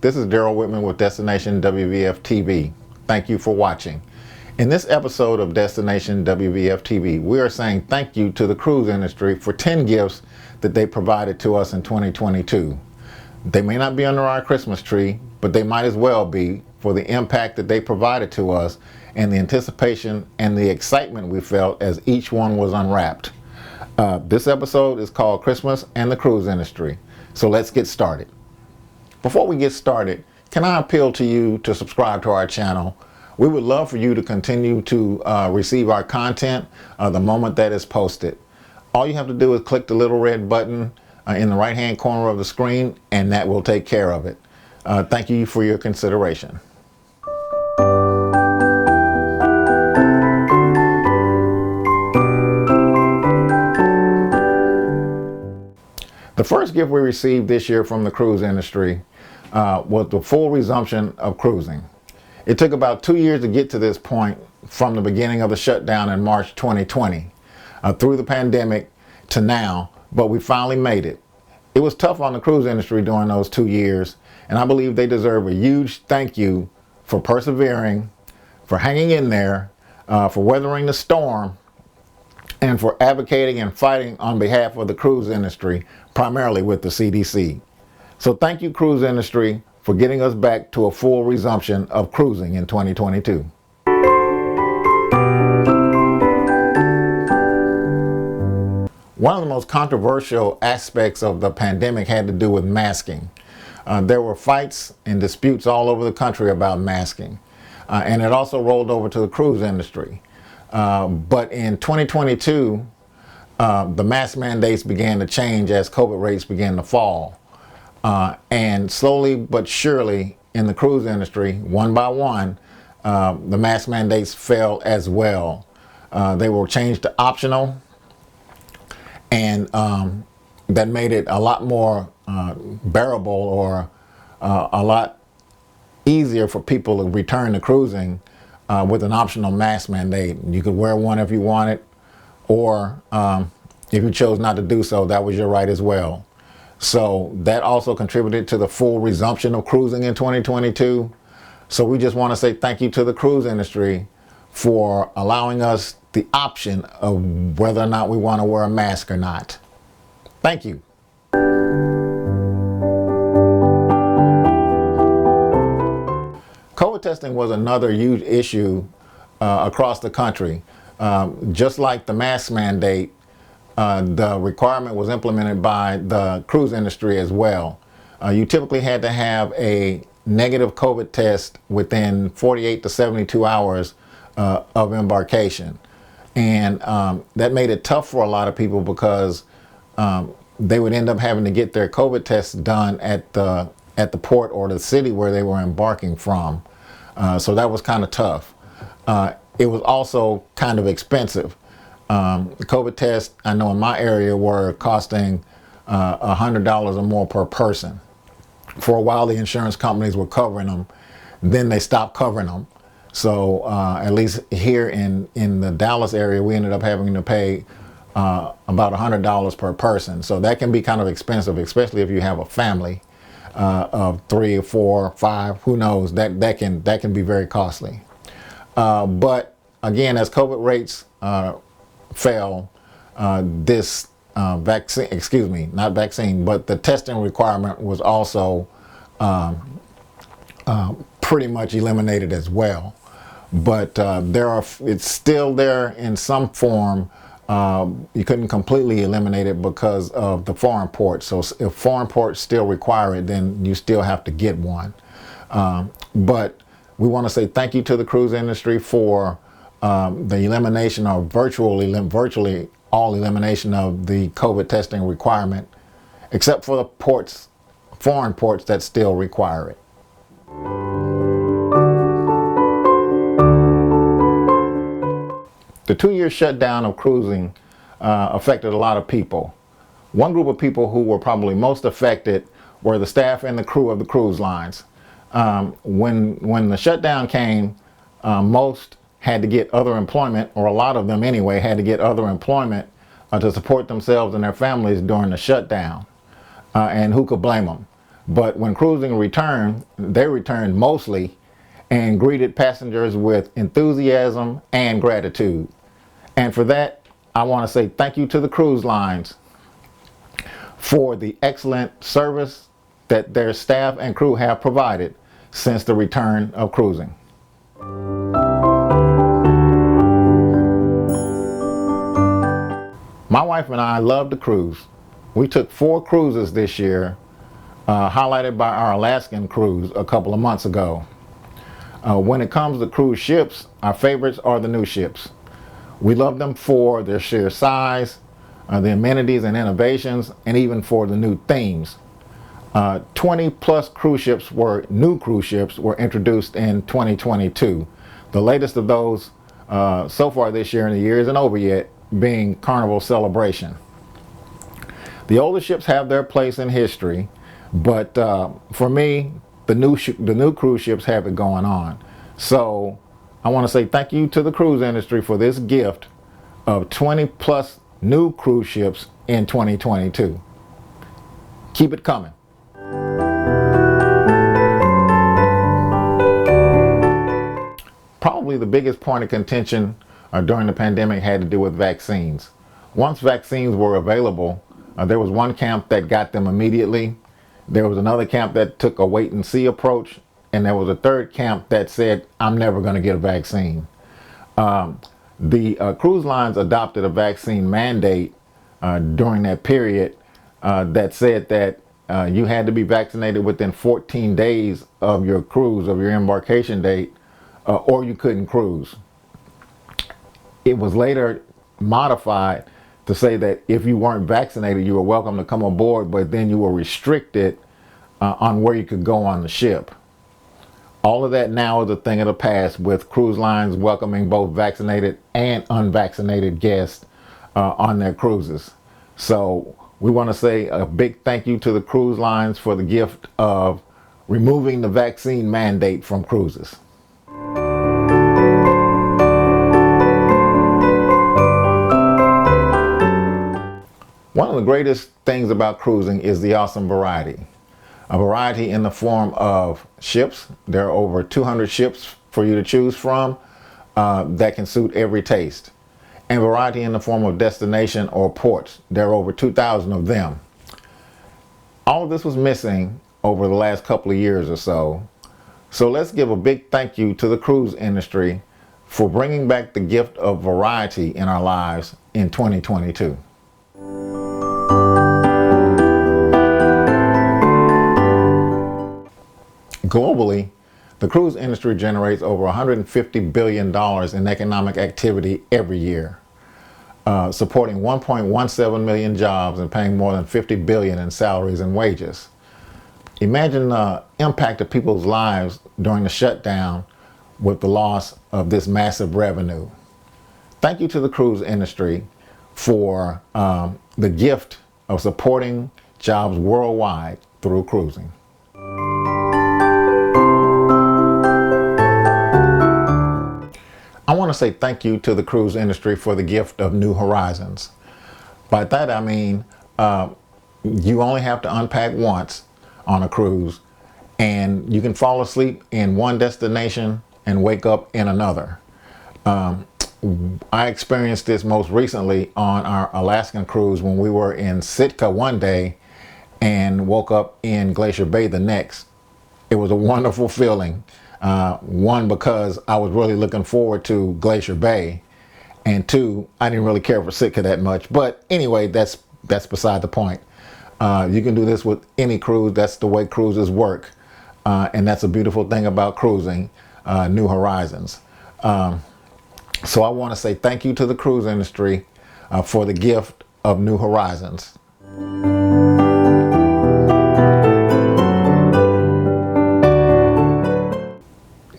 This is Daryl Whitman with Destination WVF TV. Thank you for watching. In this episode of Destination WVF TV, we are saying thank you to the cruise industry for 10 gifts that they provided to us in 2022. They may not be under our Christmas tree, but they might as well be for the impact that they provided to us and the anticipation and the excitement we felt as each one was unwrapped. This episode is called Christmas and the Cruise Industry. So let's get started. Before we get started, can I appeal to you to subscribe to our channel? We would love for you to continue to receive our content the moment that is posted. All you have to do is click the little red button in the right hand corner of the screen, and that will take care of it. Thank you for your consideration. The first gift we received this year from the cruise industry was the full resumption of cruising. It took about 2 years to get to this point from the beginning of the shutdown in March 2020 through the pandemic to now, but we finally made it. It was tough on the cruise industry during those 2 years, and I believe they deserve a huge thank you for persevering, for hanging in there, for weathering the storm, and for advocating and fighting on behalf of the cruise industry, primarily with the CDC. So thank you, cruise industry, for getting us back to a full resumption of cruising in 2022. One of the most controversial aspects of the pandemic had to do with masking. There were fights and disputes all over the country about masking, and it also rolled over to the cruise industry. But in 2022, the mask mandates began to change as COVID rates began to fall. And slowly but surely in the cruise industry, one by one, the mask mandates fell as well. They were changed to optional, and that made it a lot more bearable, or a lot easier for people to return to cruising with an optional mask mandate. You could wear one if you wanted, or if you chose not to do so, that was your right as well. So that also contributed to the full resumption of cruising in 2022. So we just want to say thank you to the cruise industry for allowing us the option of whether or not we want to wear a mask or not. Thank you. COVID testing was another huge issue across the country. Just like the mask mandate, the requirement was implemented by the cruise industry as well. You typically had to have a negative COVID test within 48 to 72 hours of embarkation. And that made it tough for a lot of people because they would end up having to get their COVID tests done at the port or the city where they were embarking from. So that was kind of tough. It was also kind of expensive. The COVID tests, I know in my area, were costing $100 or more per person. For a while, the insurance companies were covering them. Then they stopped covering them. So at least here in the Dallas area, we ended up having to pay about $100 per person. So that can be kind of expensive, especially if you have a family of 3 or 4 or 5. Who knows? That can be very costly. But again, as COVID rates fell, this vaccine, excuse me, not vaccine, but the testing requirement was also pretty much eliminated as well. But it's still there in some form. You couldn't completely eliminate it because of the foreign ports. So if foreign ports still require it, then you still have to get one. But we want to say thank you to the cruise industry for the elimination, or virtually all elimination of the COVID testing requirement, except for the ports, foreign ports that still require it. The 2-year shutdown of cruising affected a lot of people. One group of people who were probably most affected were the staff and the crew of the cruise lines. When the shutdown came, most had to get other employment, or a lot of them anyway, had to get other employment to support themselves and their families during the shutdown. And who could blame them? But when cruising returned, they returned mostly and greeted passengers with enthusiasm and gratitude. And for that, I want to say thank you to the cruise lines for the excellent service that their staff and crew have provided since the return of cruising. My wife and I love to cruise. We took 4 cruises this year, highlighted by our Alaskan cruise a couple of months ago. When it comes to cruise ships, our favorites are the new ships. We love them for their sheer size, the amenities and innovations, and even for the new themes. 20 plus new cruise ships were introduced in 2022. The latest of those so far this year, and the year isn't over yet, being Carnival Celebration. The older ships have their place in history, but for me, the new cruise ships have it going on. So I want to say thank you to the cruise industry for this gift of 20 plus new cruise ships in 2022. Keep it coming. Probably the biggest point of contention during the pandemic had to do with vaccines. Once vaccines were available, there was one camp that got them immediately. There was another camp that took a wait and see approach, and there was a third camp that said, I'm never going to get a vaccine. The cruise lines adopted a vaccine mandate during that period that said that you had to be vaccinated within 14 days of your cruise, of your embarkation date, or you couldn't cruise. It was later modified to say that if you weren't vaccinated, you were welcome to come aboard, but then you were restricted on where you could go on the ship. All of that now is a thing of the past, with cruise lines welcoming both vaccinated and unvaccinated guests on their cruises. So we want to say a big thank you to the cruise lines for the gift of removing the vaccine mandate from cruises. One of the greatest things about cruising is the awesome variety. A variety in the form of ships. There are over 200 ships for you to choose from that can suit every taste. And variety in the form of destination or ports. There are over 2,000 of them. All of this was missing over the last couple of years or so. So let's give a big thank you to the cruise industry for bringing back the gift of variety in our lives in 2022. Globally, the cruise industry generates over $150 billion in economic activity every year, supporting 1.17 million jobs and paying more than $50 billion in salaries and wages. Imagine the impact of people's lives during the shutdown with the loss of this massive revenue. Thank you to the cruise industry for the gift of supporting jobs worldwide through cruising. I want to say thank you to the cruise industry for the gift of new horizons. By that I mean you only have to unpack once on a cruise, and you can fall asleep in one destination and wake up in another. I experienced this most recently on our Alaskan cruise when we were in Sitka one day and woke up in Glacier Bay the next. It was a wonderful feeling. One, because I was really looking forward to Glacier Bay, and two, I didn't really care for Sitka that much. But anyway, that's beside the point. You can do this with any cruise. That's the way cruises work, and that's a beautiful thing about cruising, new horizons. So I want to say thank you to the cruise industry for the gift of new horizons.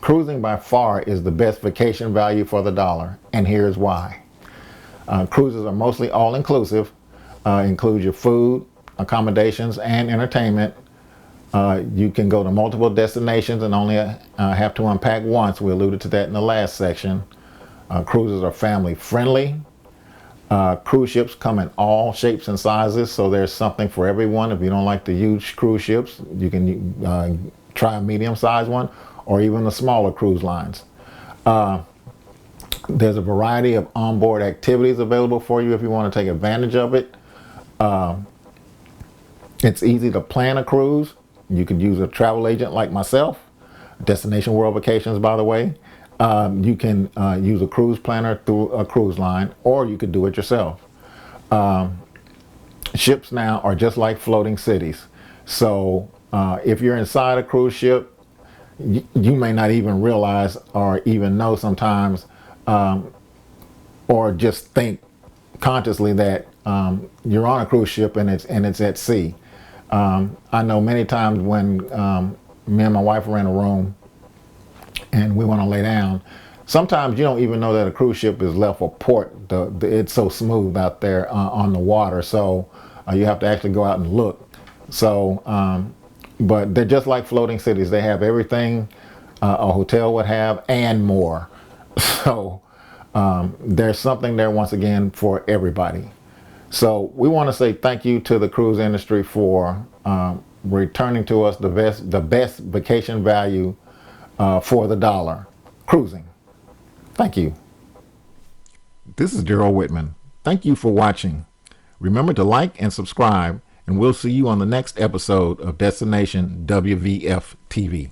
Cruising by far is the best vacation value for the dollar, and here's why. Cruises are mostly all-inclusive, include your food, accommodations, and entertainment. You can go to multiple destinations and only have to unpack once. We alluded to that in the last section. Cruises are family friendly. Cruise ships come in all shapes and sizes, so there's something for everyone. If you don't like the huge cruise ships, you can try a medium-sized one, or even the smaller cruise lines. There's a variety of onboard activities available for you if you want to take advantage of it. It's easy to plan a cruise. You could use a travel agent like myself. Destination World Vacations, by the way. You can use a cruise planner through a cruise line, or you could do it yourself. Ships now are just like floating cities. So if you're inside a cruise ship, you may not even realize or even know sometimes, or just think consciously that you're on a cruise ship and it's at sea. I know many times when me and my wife were in a room and we want to lay down, sometimes you don't even know that a cruise ship is left for port. It's so smooth out there on the water, so you have to actually go out and look. So, but they're just like floating cities. They have everything a hotel would have and more. So there's something there once again for everybody. So we want to say thank you to the cruise industry for returning to us the best vacation value for the dollar, cruising. Thank you. This is Gerald Whitman. Thank you for watching. Remember to like and subscribe, and we'll see you on the next episode of Destination WVF TV.